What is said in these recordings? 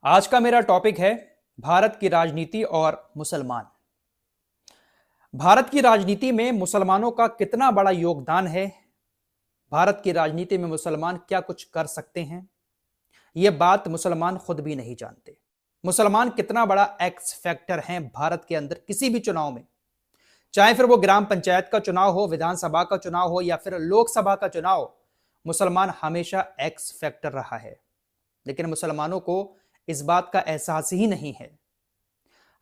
आज का मेरा टॉपिक है भारत की राजनीति और मुसलमान। भारत की राजनीति में मुसलमानों का कितना बड़ा योगदान है, भारत की राजनीति में मुसलमान क्या कुछ कर सकते हैं, यह बात मुसलमान खुद भी नहीं जानते। मुसलमान कितना बड़ा एक्स फैक्टर हैं भारत के अंदर किसी भी चुनाव में, चाहे फिर वो ग्राम पंचायत का चुनाव हो, विधानसभा का चुनाव हो या फिर लोकसभा का चुनाव, मुसलमान हमेशा एक्स फैक्टर रहा है। लेकिन मुसलमानों को इस बात का एहसास ही नहीं है।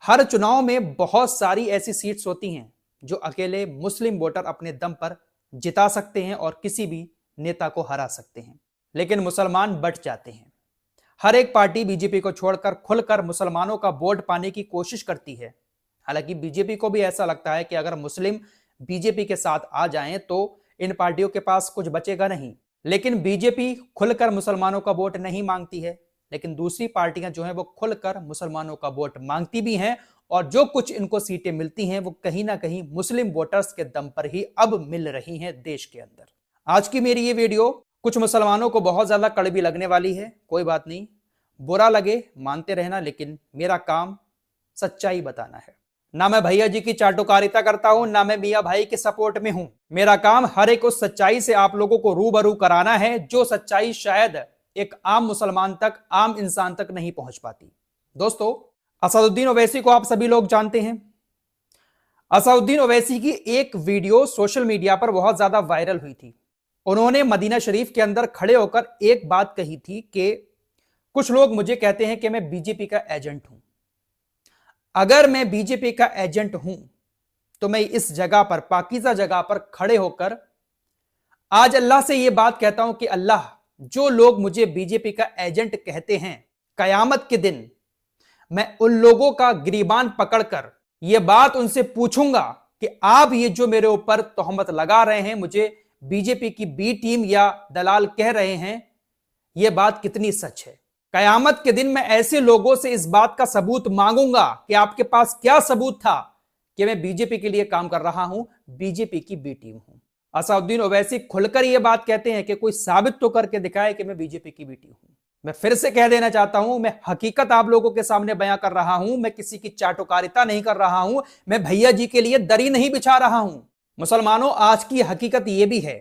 हर चुनाव में बहुत सारी ऐसी सीट्स होती हैं जो अकेले मुस्लिम वोटर अपने दम पर जिता सकते हैं और किसी भी नेता को हरा सकते हैं, लेकिन मुसलमान बट जाते हैं। हर एक पार्टी बीजेपी को छोड़कर खुलकर मुसलमानों का वोट पाने की कोशिश करती है। हालांकि बीजेपी को भी ऐसा लगता है कि अगर मुस्लिम बीजेपी के साथ आ जाएं तो इन पार्टियों के पास कुछ बचेगा नहीं, लेकिन बीजेपी खुलकर मुसलमानों का वोट नहीं मांगती है, लेकिन दूसरी पार्टियां जो हैं वो खुलकर मुसलमानों का वोट मांगती भी हैं और जो कुछ इनको सीटें मिलती हैं वो कहीं ना कहीं मुस्लिम वोटर्स के दम पर ही अब मिल रही हैं देश के अंदर। आज की मेरी ये वीडियो कुछ मुसलमानों को बहुत ज्यादा कड़वी लगने वाली है, कोई बात नहीं, बुरा लगे मानते रहना, लेकिन मेरा काम सच्चाई बताना है। ना मैं भैया जी की चाटुकारिता करता हूं, ना मैं मियां भाई के सपोर्ट में हूं। मेरा काम हर एक उस सच्चाई से आप लोगों को रूबरू कराना है जो सच्चाई शायद एक आम मुसलमान तक, आम इंसान तक नहीं पहुंच पाती। दोस्तों, असदुद्दीन ओवैसी को आप सभी लोग जानते हैं। असदुद्दीन ओवैसी की एक वीडियो सोशल मीडिया पर बहुत ज्यादा वायरल हुई थी। उन्होंने मदीना शरीफ के अंदर खड़े होकर एक बात कही थी कि कुछ लोग मुझे कहते हैं कि मैं बीजेपी का एजेंट हूं। अगर मैं बीजेपी का एजेंट हूं तो मैं इस जगह पर, पाकीज़ा जगह पर खड़े होकर आज अल्लाह से यह बात कहता हूं कि अल्लाह, जो लोग मुझे बीजेपी का एजेंट कहते हैं, कयामत के दिन मैं उन लोगों का गिरीबान पकड़कर यह बात उनसे पूछूंगा कि आप ये जो मेरे ऊपर तोहमत लगा रहे हैं, मुझे बीजेपी की बी टीम या दलाल कह रहे हैं, यह बात कितनी सच है। कयामत के दिन मैं ऐसे लोगों से इस बात का सबूत मांगूंगा कि आपके पास क्या सबूत था कि मैं बीजेपी के लिए काम कर रहा हूं, बीजेपी की बी टीम हूं। असदुद्दीन ओवैसी खुलकर यह बात कहते हैं कि कोई साबित तो करके दिखाए कि मैं बीजेपी की बेटी हूं। मैं फिर से कह देना चाहता हूं, मैं हकीकत आप लोगों के सामने बयां कर रहा हूं, मैं किसी की चाटुकारिता नहीं कर रहा हूं, मैं भैया जी के लिए दरी नहीं बिछा रहा हूं। मुसलमानों, आज की हकीकत यह भी है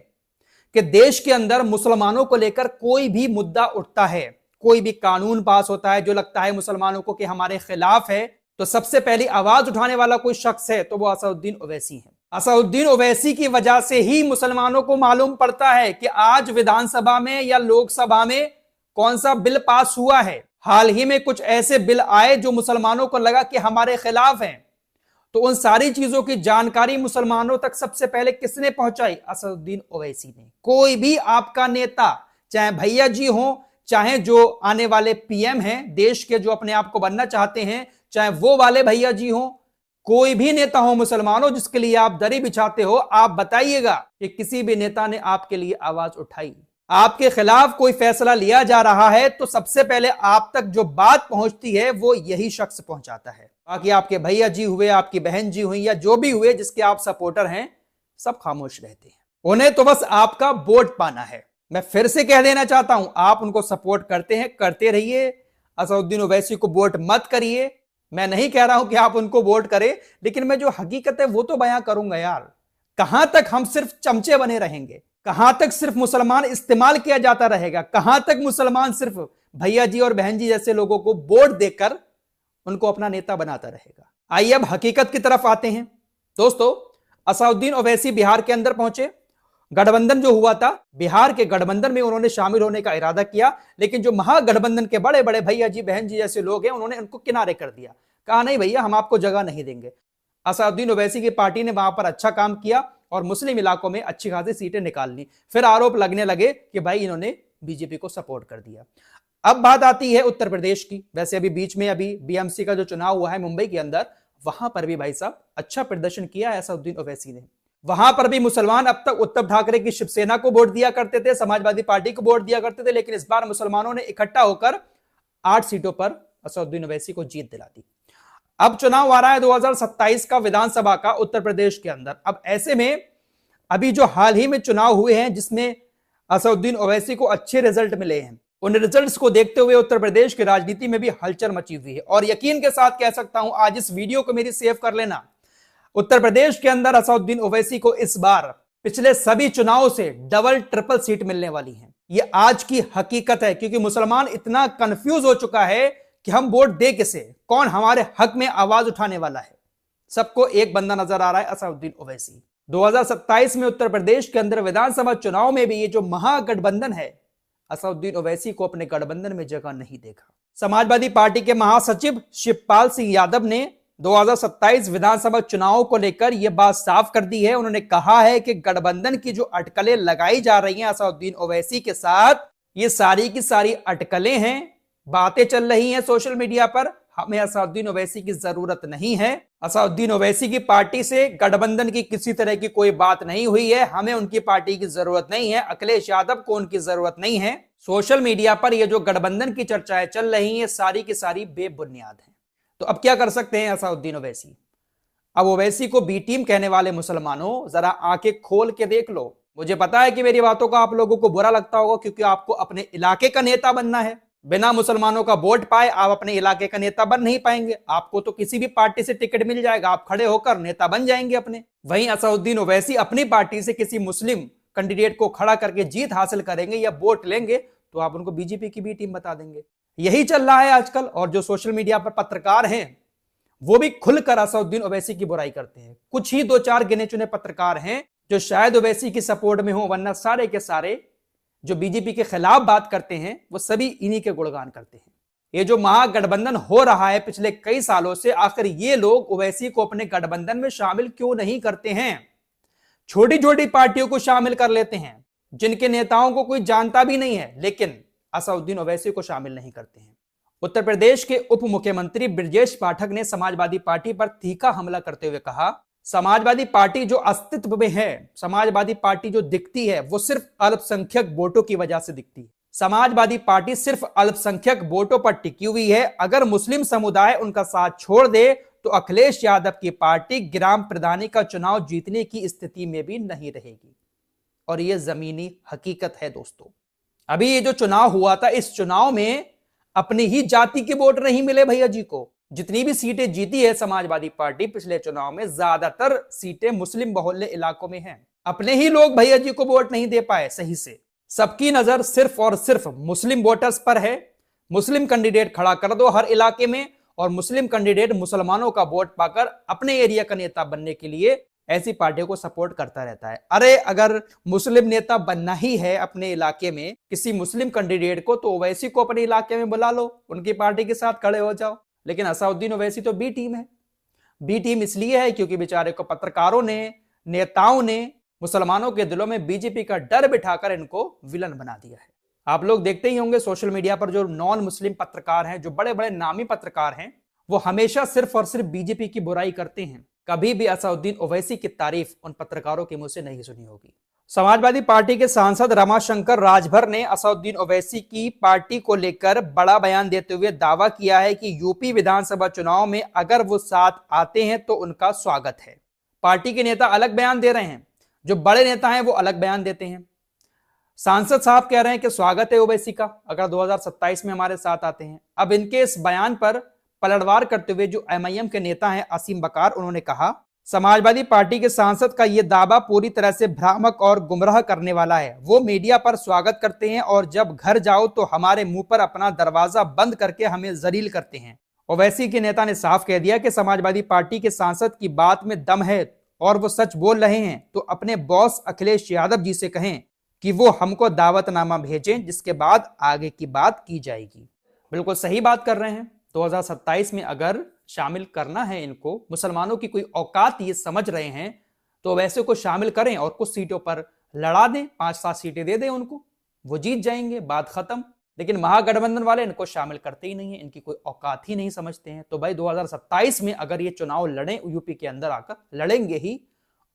कि देश के अंदर मुसलमानों को लेकर कोई भी मुद्दा उठता है, कोई भी कानून पास होता है जो लगता है मुसलमानों को कि हमारे खिलाफ है, तो सबसे पहली आवाज उठाने वाला कोई शख्स है तो वो असदुद्दीन ओवैसी है। असदुद्दीन ओवैसी की वजह से ही मुसलमानों को मालूम पड़ता है कि आज विधानसभा में या लोकसभा में कौन सा बिल पास हुआ है। हाल ही में कुछ ऐसे बिल आए जो मुसलमानों को लगा कि हमारे खिलाफ हैं, तो उन सारी चीजों की जानकारी मुसलमानों तक सबसे पहले किसने पहुंचाई? असदुद्दीन ओवैसी ने। कोई भी आपका नेता, चाहे भैया जी हो, चाहे जो आने वाले पीएम हैं देश के, जो अपने आप को बनना चाहते हैं, चाहे वो वाले भैया जी हो, कोई भी नेता हो मुसलमानों जिसके लिए आप दरी बिछाते हो, आप बताइएगा कि किसी भी नेता ने आपके लिए आवाज उठाई। आपके खिलाफ कोई फैसला लिया जा रहा है तो सबसे पहले आप तक जो बात पहुंचती है वो यही शख्स पहुंचाता है। बाकी आपके भैया जी हुए, आपकी बहन जी हुई या जो भी हुए जिसके आप सपोर्टर हैं, सब खामोश रहते हैं। उन्हें तो बस आपका वोट पाना है। मैं फिर से कह देना चाहता हूं, आप उनको सपोर्ट करते हैं, करते रहिए। असदुद्दीन ओवैसी को वोट मत करिए। मैं नहीं कह रहा हूं कि आप उनको वोट करें, लेकिन मैं जो हकीकत है वो तो बयां करूंगा यार। कहां तक हम सिर्फ चमचे बने रहेंगे? कहां तक सिर्फ मुसलमान इस्तेमाल किया जाता रहेगा? कहां तक मुसलमान सिर्फ भैया जी और बहन जी जैसे लोगों को वोट देकर उनको अपना नेता बनाता रहेगा? आइए अब हकीकत की तरफ आते हैं। दोस्तों, असदुद्दीन ओवैसी बिहार के अंदर पहुंचे। गठबंधन जो हुआ था, बिहार के गठबंधन में उन्होंने शामिल होने का इरादा किया, लेकिन जो महागठबंधन के बड़े बड़े भैया जी बहन जी जैसे लोग हैं, उन्होंने उनको किनारे कर दिया। कहा नहीं भैया, हम आपको जगह नहीं देंगे। असदुद्दीन ओवैसी की पार्टी ने वहां पर अच्छा काम किया और मुस्लिम इलाकों में अच्छी खासी सीटें निकाल ली। फिर आरोप लगने लगे कि भाई इन्होंने बीजेपी को सपोर्ट कर दिया। अब बात आती है उत्तर प्रदेश की। वैसे अभी बीच में अभी बीएमसी का जो चुनाव हुआ है मुंबई के अंदर, वहां पर भी भाई साहब अच्छा प्रदर्शन किया है असदुद्दीन ओवैसी ने। वहां पर भी मुसलमान अब तक उद्धव ठाकरे की शिवसेना को वोट दिया करते थे, समाजवादी पार्टी को वोट दिया करते थे, लेकिन इस बार मुसलमानों ने इकट्ठा होकर 8 सीटों पर असदुद्दीन ओवैसी को जीत दिला दी। अब चुनाव आ रहा है 2027 का विधानसभा का उत्तर प्रदेश के अंदर। अब ऐसे में अभी जो हाल ही में चुनाव हुए हैं जिसमें असदुद्दीन ओवैसी को अच्छे रिजल्ट मिले हैं, उन रिजल्ट्स को देखते हुए उत्तर प्रदेश की राजनीति में भी हलचल मची हुई है। और यकीन के साथ कह सकता हूं, आज इस वीडियो को मेरी सेव कर लेना, उत्तर प्रदेश के अंदर असदुद्दीन ओवैसी को इस बार पिछले सभी चुनावों से डबल ट्रिपल सीट मिलने वाली है। यह आज की हकीकत है, क्योंकि मुसलमान इतना कंफ्यूज हो चुका है कि हम वोट दे किसे, कौन हमारे हक में आवाज उठाने वाला है। सबको एक बंदा नजर आ रहा है, असदुद्दीन ओवैसी। 2027 में उत्तर प्रदेश के अंदर विधानसभा चुनाव में भी ये जो महागठबंधन है, असदुद्दीन ओवैसी को अपने गठबंधन में जगह नहीं देगा। समाजवादी पार्टी के महासचिव शिवपाल सिंह यादव ने 2027 विधानसभा चुनाव को लेकर यह बात साफ कर दी है। उन्होंने कहा है कि गठबंधन की जो अटकलें लगाई जा रही हैं असदुद्दीन ओवैसी के साथ, ये सारी की सारी अटकलें हैं, बातें चल रही हैं सोशल मीडिया पर। हमें असदुद्दीन ओवैसी की जरूरत नहीं है। असदुद्दीन ओवैसी की पार्टी से गठबंधन की किसी तरह की कोई बात नहीं हुई है। हमें उनकी पार्टी की जरूरत नहीं है। अखिलेश यादव को उनकी जरूरत नहीं है। सोशल मीडिया पर ये जो गठबंधन की चर्चाएं चल रही हैं, सारी की सारी बेबुनियाद हैं। तो अब क्या कर सकते हैं असदुद्दीन ओवैसी? अब ओवैसी को बी टीम कहने वाले मुसलमानों, जरा आंखें खोल के देख लो। मुझे पता है कि मेरी बातों का आप लोगों को बुरा लगता होगा, क्योंकि आपको अपने इलाके का नेता बनना है। बिना मुसलमानों का वोट पाए आप अपने इलाके का नेता बन नहीं पाएंगे। आपको तो किसी भी पार्टी से टिकट मिल जाएगा, आप खड़े होकर नेता बन जाएंगे अपने। वहीं असदुद्दीन ओवैसी अपनी पार्टी से किसी मुस्लिम कैंडिडेट को खड़ा करके जीत हासिल करेंगे या वोट लेंगे, तो आप उनको बीजेपी की बी टीम बता देंगे। यही चल रहा है आजकल। और जो सोशल मीडिया पर पत्रकार हैं, वो भी खुलकर असदुद्दीन ओवैसी की बुराई करते हैं। कुछ ही 2-4 गिने चुने पत्रकार हैं जो शायद ओवैसी की सपोर्ट में हो, वरना सारे के सारे जो बीजेपी के खिलाफ बात करते हैं, वो सभी इन्हीं के गुणगान करते हैं। ये जो महागठबंधन हो रहा है पिछले कई सालों से, आखिर ये लोग ओवैसी को अपने गठबंधन में शामिल क्यों नहीं करते हैं? छोटी छोटी पार्टियों को शामिल कर लेते हैं, जिनके नेताओं को कोई जानता भी नहीं है, लेकिन असदुद्दीन ओवैसी को शामिल नहीं करते हैं। उत्तर प्रदेश के उप मुख्यमंत्री ब्रजेश पाठक ने समाजवादी पार्टी पर तीखा हमला करते हुए कहा, समाजवादी पार्टी जो अस्तित्व में है, समाजवादी पार्टी जो दिखती है, वो सिर्फ अल्पसंख्यक वोटों की वजह से दिखती है। समाजवादी पार्टी सिर्फ अल्पसंख्यक वोटों पर टिकी हुई है। अगर मुस्लिम समुदाय उनका साथ छोड़ दे तो अखिलेश यादव की पार्टी ग्राम प्रधानी का चुनाव जीतने की स्थिति में भी नहीं रहेगी। और यह जमीनी हकीकत है दोस्तों। अभी ये जो चुनाव हुआ था, इस चुनाव में अपनी ही जाति के वोट नहीं मिले भैया जी को। जितनी भी सीटें जीती है समाजवादी पार्टी पिछले चुनाव में, ज्यादातर सीटें मुस्लिम बहुल्य इलाकों में हैं। अपने ही लोग भैया जी को वोट नहीं दे पाए सही से। सबकी नजर सिर्फ और सिर्फ मुस्लिम वोटर्स पर है। मुस्लिम कैंडिडेट खड़ा कर दो हर इलाके में, और मुस्लिम कैंडिडेट मुसलमानों का वोट पाकर अपने एरिया का नेता बनने के लिए ऐसी पार्टियों को सपोर्ट करता रहता है। अरे अगर मुस्लिम नेता बनना ही है अपने इलाके में किसी मुस्लिम कैंडिडेट को, तो ओवैसी को अपने इलाके में बुला लो, उनकी पार्टी के साथ खड़े हो जाओ। लेकिन असदुद्दीन ओवैसी तो बी टीम है। बी टीम इसलिए है क्योंकि बेचारे को पत्रकारों ने, नेताओं ने मुसलमानों के दिलों में बीजेपी का डर बिठाकर इनको विलन बना दिया है। आप लोग देखते ही होंगे सोशल मीडिया पर जो नॉन मुस्लिम पत्रकार हैं, जो बड़े बड़े नामी पत्रकार हैं, वो हमेशा सिर्फ और सिर्फ बीजेपी की बुराई करते हैं। कभी भी असदुद्दीन ओवैसी की तारीफ उन पत्रकारों के मुंह से नहीं सुनी होगी। समाजवादी पार्टी के सांसद रमाशंकर राजभर ने असदुद्दीन ओवैसी की पार्टी को लेकर बड़ा बयान देते हुए दावा किया है कि यूपी विधानसभा चुनाव में अगर वो साथ आते हैं तो उनका स्वागत है। पार्टी के नेता अलग बयान दे रहे हैं, जो बड़े नेता हैं वो अलग बयान देते हैं। सांसद साहब कह रहे हैं कि स्वागत है ओवैसी का अगर 2027 में हमारे साथ आते हैं। अब इनके इस बयान पर पलटवार करते हुए जो एमआईएम के नेता हैं असीम बकार, उन्होंने कहा, समाजवादी पार्टी के सांसद का यह दावा पूरी तरह से भ्रामक और गुमराह करने वाला है। वो मीडिया पर स्वागत करते हैं और जब घर जाओ तो हमारे मुंह पर अपना दरवाजा बंद करके हमें जलील करते हैं। ओवैसी के नेता ने साफ कह दिया कि समाजवादी पार्टी के सांसद की बात में दम है और वो सच बोल रहे हैं, तो अपने बॉस अखिलेश यादव जी से कहें कि वो हमको दावतनामा भेजें, जिसके बाद आगे की बात की जाएगी। बिल्कुल सही बात कर रहे हैं। 2027 में अगर शामिल करना है इनको, मुसलमानों की कोई औकात ये समझ रहे हैं, तो वैसे को शामिल करें और कुछ सीटों पर लड़ा दें, 5-7 सीटें दे दें उनको, वो जीत जाएंगे, बात खत्म। लेकिन महागठबंधन वाले इनको शामिल करते ही नहीं है, इनकी कोई औकात ही नहीं समझते हैं। तो भाई 2027 में अगर ये चुनाव लड़ें, यूपी के अंदर आकर लड़ेंगे ही,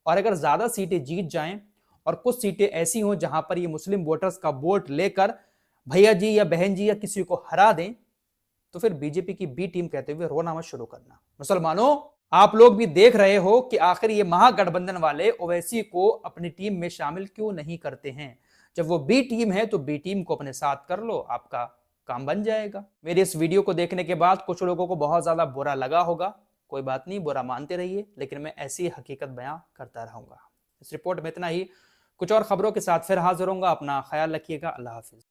और अगर ज्यादा सीटें जीत जाएं और कुछ सीटें ऐसी हों जहां पर ये मुस्लिम वोटर्स का वोट लेकर भैया जी या बहन जी या किसी को हरा दें, तो फिर बीजेपी की बी टीम कहते हुए रोना मत शुरू करना। मुसलमानों, आप लोग भी देख रहे हो कि आखिर ये महागठबंधन वाले ओवैसी को अपनी टीम में शामिल क्यों नहीं करते हैं। जब वो बी टीम है तो बी टीम को अपने साथ कर लो, आपका काम बन जाएगा। मेरे इस वीडियो को देखने के बाद कुछ लोगों को बहुत ज्यादा बुरा लगा होगा, कोई बात नहीं, बुरा मानते रहिए, लेकिन मैं ऐसी हकीकत बयां करता रहूंगा। इस रिपोर्ट में इतना ही, कुछ और खबरों के साथ फिर हाजिर होऊंगा। अपना ख्याल रखिएगा। अल्लाह हाफिज।